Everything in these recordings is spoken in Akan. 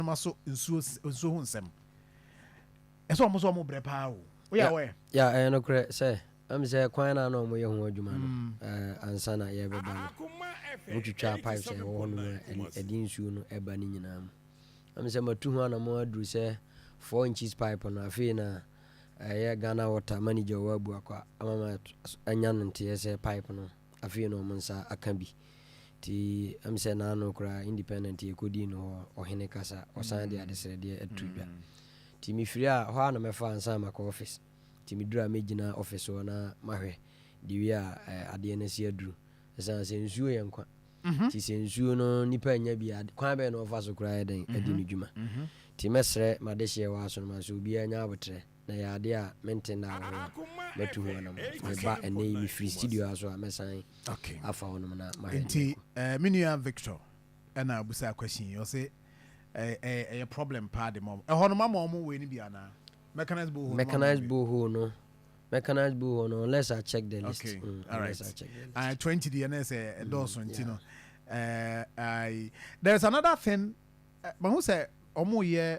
maso nsuo ho nsɛm ɛsɛ ɔmo so ɔmo brɛ paa o woyɛ awɛ ya no korɛ sɛ am sɛ kwan na ɔmo yɛ ho adwuma no ansa na yɛbɛba no wotwitwa pipe sɛ ɛwɔ hɔ no ɛde nsuo no ɛba no nyinaa mu am sɛ matu ho anamɔ aduru sɛ 4 inches pipe no afei na ɛyɛ Ghana water manager wɔ abu akɔ amama anya no nteɛ sɛ pipe no afei na ɔmo nsa aka bi ti am sɛ na no kora independent yɛkɔdi no ɔhene kasa ɔsan de adesrɛdeɛ atu dwa ti mefiri a hɔ a na mɛfa ansa makɔ office ti meduru a mɛgyina office hɔ na mahwɛ de wie a adeɛ no si aduru ɛsiane sɛ nsuo yɛ nkwa ti sɛ nsuo no nipa nya bi kwan bɛɛ na ɔfa so koraa yɛdɛn adi no dwuma ti mɛsrɛ madehyeɛ wɔ aso no ma sɛ obiara nya abotrɛ na yɛ adeɛ a mente da wɔ ho mɛtu ho anam meba ɛnɛ yi mefiri studio a so a mɛsan afa hɔ nom na mahwɛ nti me nua Victor ɛna abusa question ɔsɛ ɛyɛ problem paa de mɔ ɛhɔ no ma ɔmo wei no bi anaa mechanized borehole no unless I check the list. Okay. All right. 20 the NS endorse you know. There's another thing but who say omo ye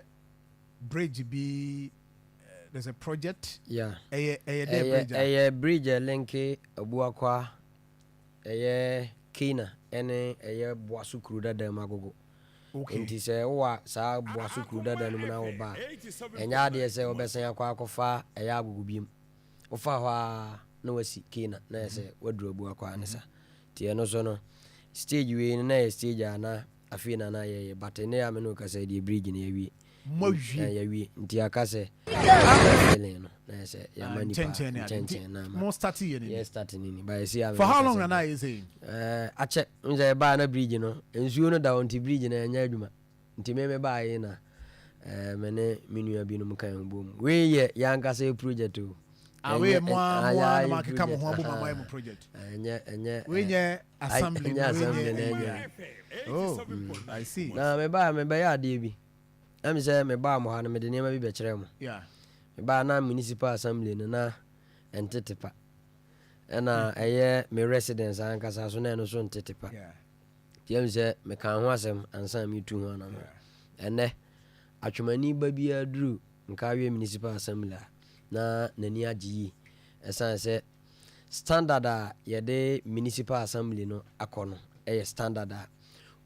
bridge be there's a project. Yeah. A bridge linke Abuakwa Kina ene Boasu Kruda de Magogo. Okay. Nti sɛ wowa saa boaso kuru dada no mu na wo ba ɛnya adeɛ sɛ wobɛsan akɔ akɔfa ɛyɛ agogo biem wofa hɔ a na wasi kina na ɛsɛ waduru abu akɔ ane sa nti ɛno so no stage wei no na yɛ stage a na afei na na yɛyɛ but ɛnɛ a me no kasa deɛ bridge no yɛwie yɛwie nti aka sɛ no na ɛsɛ yɛma nipa nkyɛnkyɛn na mo start yɛ ni start ni ba yɛsi for how long na you saying akyɛ nze ba na bridge no nsuo no da on ti bridge na nya adwuma nti me ba yi na me ne menua bi no mu kan bom we yɛ yankasa project o we mo na makeka mo ho abo mama mo project enye we nye assembly oh I see na me ba ya ade bi am sɛ me ba mo ha no me de nema bi be kyerɛ mo yeah me ba na municipal assembly no na entetepa ɛna ɛyɛ me residence ankasa so na ɛno so ntetepa tiam sɛ me kan ho asɛm ansa me tu ho anam ɛnɛ atwemani ba bia duru nka we municipal assembly na nani agye ɛsan sɛ standard a yɛde municipal assembly no akɔ no ɛyɛ standard a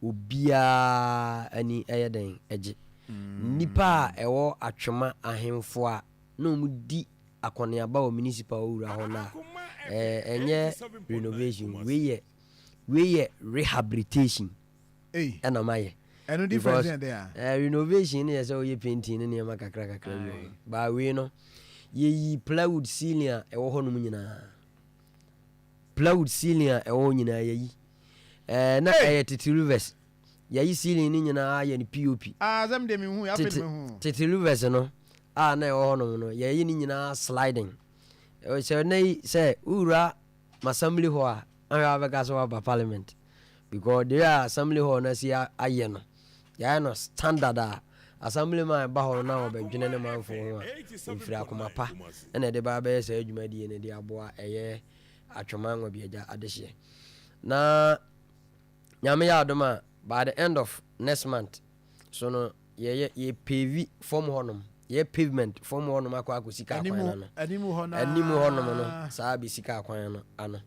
obia ani ɛyɛ den agye nipa a ɛwɔ atwema ahemfo a na omudi akɔneaba wɔ municipal owura hɔ na ɛnyɛ renovation we yɛ rehabilitation ɛna mayɛ ɛno difference there renovation ne yɛ sɛ oyɛ painting ne nneɛma kakra wi ba we no yɛyi plywood ceiling a ɛwɔ hɔ nom nyinaa plywood ceiling a ɛwɔ nyinaa yɛyi na ɛyɛ titi rivers yɛyi ceiling ne nyinaa yɛ ne pop zam de me hu ya pet me hu titi rivers no a na ɛwɔ hɔ nom no yɛyi ne nyinaa sliding sɛ ne sɛ ura assembly hall a ahwɛ abɛka sɛ waba parliament because the assembly hall na si ayɛ no yɛayɛ no standard a assembly man ba hɔ na wɔbɛdwene ne manfo ho a mfiri akoma pa ɛna ɛde ba bɛyɛ sɛ adwumadie ne de aboa ɛyɛ Atiwima Nwabiagya adehyeɛ na nyame yɛ adom a by the end of next month so no yɛ pave form hɔnom yɛ pavement form hɔnom akɔ sika akwan no animu hɔnom no saa bi sika akwan no ano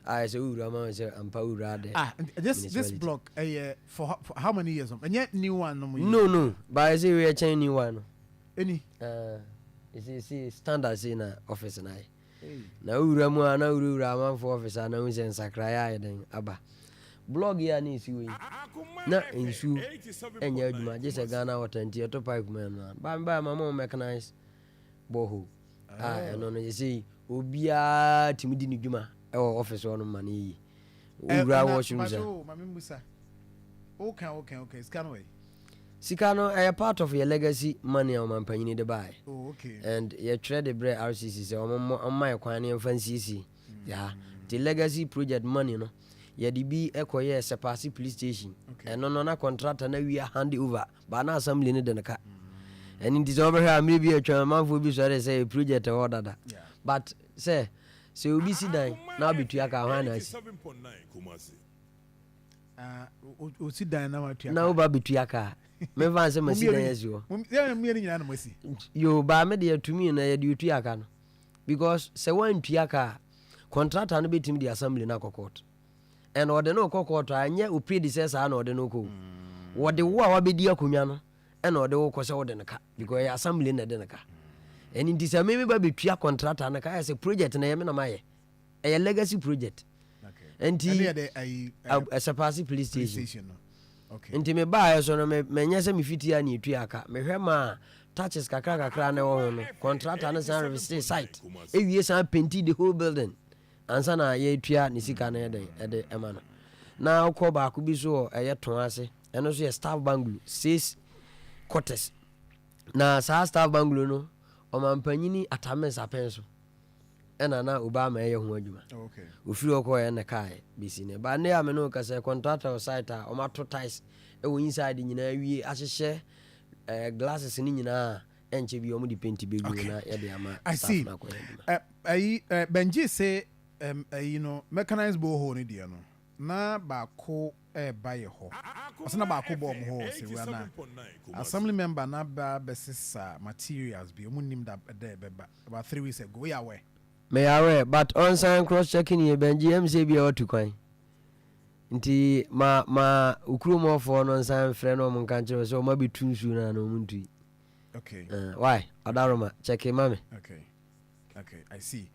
I say ura ma say ampa ura de this block for how many years and yet new one no but I say we are changing new one any you see standard say na office na na ura mu na ura man for office na we say nsakra ya den aba blog ya ni si we na ensu enya adwuma je say Ghana water nti to pipe man na ba mama mechanize boho no you see obia timidi ni dwuma office on money ura washroom sir okay Sikano a part of your legacy money on mampanyini de buy okay and you trade the bread RCC so on my kwani and fancy yeah the legacy project money no ya di bi ekoye sepasi police station and no na contractor na we hand over but na assembly ne de nka and it is over here maybe a chairman bi so say project order that but say se obi si dan na obitua ka hwan na si 7.9 Kumasi o si dan na watua na oba bitua ka me van se masi na yesi ya me ni nyina na masi yo ba me de atumi na ye de utu aka no because se wan tu aka contractor no betim di assembly na court and ode no court anya o predecessor na ode no ko wode wo a wabedi akonwa no and ode wo ko se wode nka because assembly na de nka and in this me ba betua contractor na ka say project na ye me na maye a legacy project and a surpass police station okay nti me ba so no me nya se me fiti ya ni etua aka me hwe ma touches kakra na wo no contractor na san revisit site ewie san painted the whole building ansa na ye etua ni sika na ede ema no na ukọ ba ko bi so eye ton ase eno so ye staff bungalow 6 quarters na sa staff bungalow no o mampanyini atamen sapenso ena na obama eye ho adwuma okay ofiri okọ ye na kai bisi ne ba ne ya me no ka se contractor site a o mato ties e wo inside nyina wie ahyehye glasses ni nyina enche bi o mu di paint be gu na ye de ama staff na ko Benji say you know mechanized borehole ni dia no na ba ko ba ye ho ose na ba ko bo mo ho se we na assembly member na ba besisa materials bi omu nim da beba about 3 weeks ago we aware me aware but on sign cross checking ye Benji MCE bi o tu kwan nti ma ukuru mo fo no sign frɛ no mo kan kire so ma bi tunsu na no mu ntu okay why adaroma check mame okay I see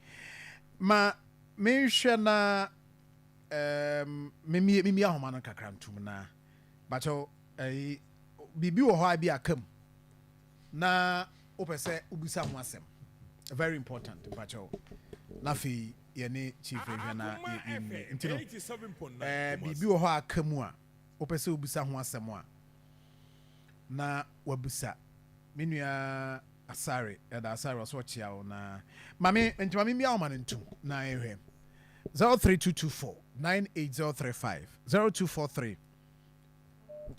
ma me hwɛ na me ahoma no kakra ntum na bacho bibi wo ho abi akam na opese ubisa ho asem very important bacho na fi ye ne chief hwɛ na ntino bibi wo ho akam a opese ubisa ho asem a na wabusa menua asare da asare so chia na mame ntima me ahoma no ntum na ehwɛ 03224 98035 0243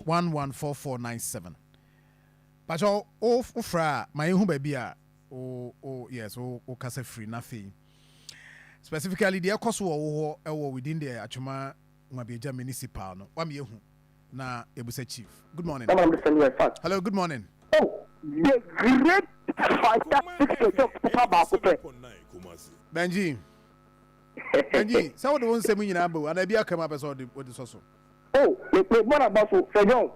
114497 Pacho ofra my hu baby a yes o kasa free na fe specifically the ekoso wo within the Atiwima Nwabiagya municipal no wa me hu na ebusa chief good morning hello good morning oh the great fantastic job papa Benji so what won say me nyina ba ana bia kama person odi so oh me bona baso fejon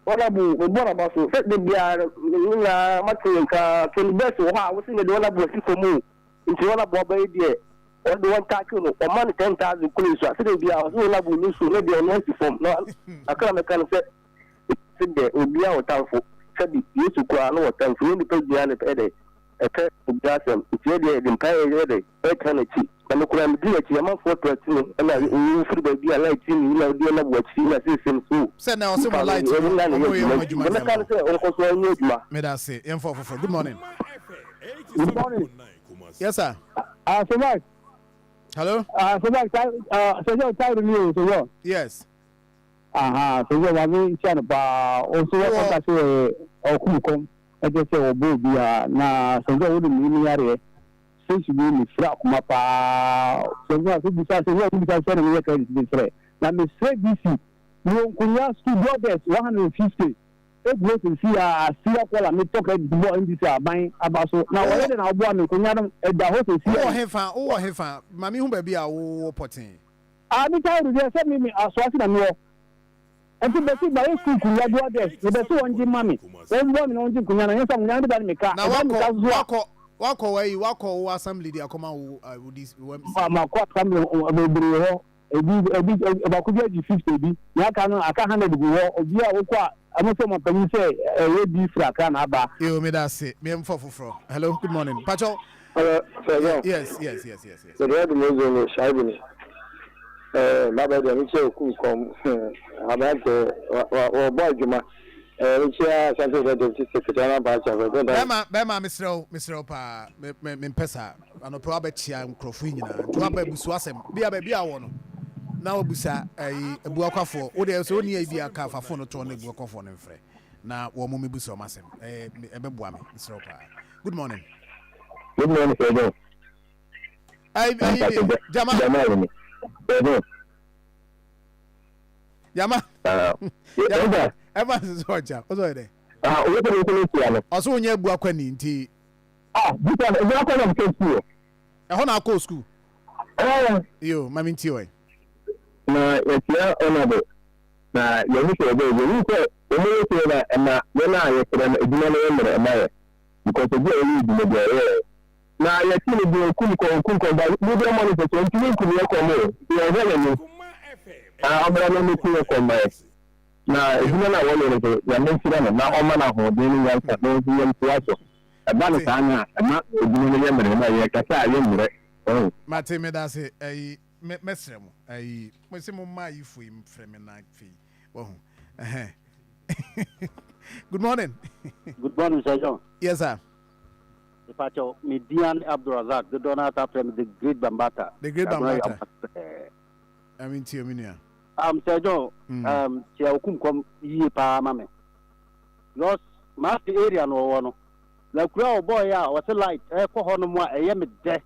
wala bu me bona baso fe de bia na matenka kelibes wo ha wo se de wala bu si komu nti wala bu ba die o de won ta no o man 10,000 kule so se de bia wo wala bu ni so ne de no si form no akara me kan se de obi a o tanfo se bi yesu kwa no o tanfo ni pe bia ne pe de e pe obiasem nti de mpa e de e kan chi na kura mi di achi ama 413 na o firi ba bia light ni na di na bo achi na sesem so se na o se mo light o mo ye adwuma na kan se o ko so anyi adwuma me da say em for good morning good morning yes sir so much hello so much so you tired me so yes so you wa mi chan ba o so o ka so o kumkom e je se o bo bia na so you wo ni yare since we me fra kuma pa so we so bisa so we bisa so na we ka this fra na me say this no kunya studio desk 150 e go to see a see akola me talk at the in this aban abaso na we na obo am kunya no e da ho to see o hefa mami hu ba bia wo potin ni tawo dey say me aswasi na me enti be si ba school kunya do desk be so wonji mami we mbo me no wonji kunya na yesa kunya de ba me ka wako assembly di Akoma wo this ma ko assembly obere ho ebi ba ko bi 50 bi ya ka no aka 100 bi ho obi a wo kwa amoso ma pani say we bi fra ka na aba yo me da say me mfo foforo hello good morning pacho yes the red mozo no shaibu ni baba de mi che ku kom abante o boy juma chia santo de secretary ba cha bema Mr. Pa me pesa ano pro abetia nkrofo nyina to aba busu asem bia a wo no na obusa ebuakwafo wo de so oni abi aka afafo no to na ebuakwafo no mfre na wo mo mebusa o masem ebeboa me Mr. Pa good morning sir Jama Evans is watch. What's all there? Also, when you go nti. Because we are going to school. I want to go school. Yo, mami nti Na yɛtia ɔnado na yɛhu sɛ yɛhu sɛ ɔmo yɛ na ɛma yɛn a yɛkura no edwuma no yɛ mmerɛ ɛma yɛ because ebi a ɛyɛ edwuma bi ɛyɛ na yɛti no bi nkum ba bi bɛ mɔ no sɛ sɛ ntumi nkum yɛ kɔn mo yɛ hɛ n'ani ɔbɛrɛ no nkum yɛ kɔn ma yɛ na edwuma no a wɔyɛ no sɛ yɛn nsira no na ɔma no ahoɔden no yɛn nsa na nso yɛn ntoa so ɛba no saa na ɛma edwuma no yɛ mmerɛ ɛma yɛ kasa a yɛ mmerɛ mate me da se ɛyi mesrɛ mo ɛyi mo se mo ma yi fo yi frɛ me na fi wo good morning. Good morning, Sir John. Yes, sir. Pacho, Median Abdurazak, the donor from the Great Bambata. The Great Bambata. I mean, Tiaminia. Sir John, Tiakum come ye pa mame. Lost master area no one. The crowd boy, was a light, a cohonoma, a yamid death,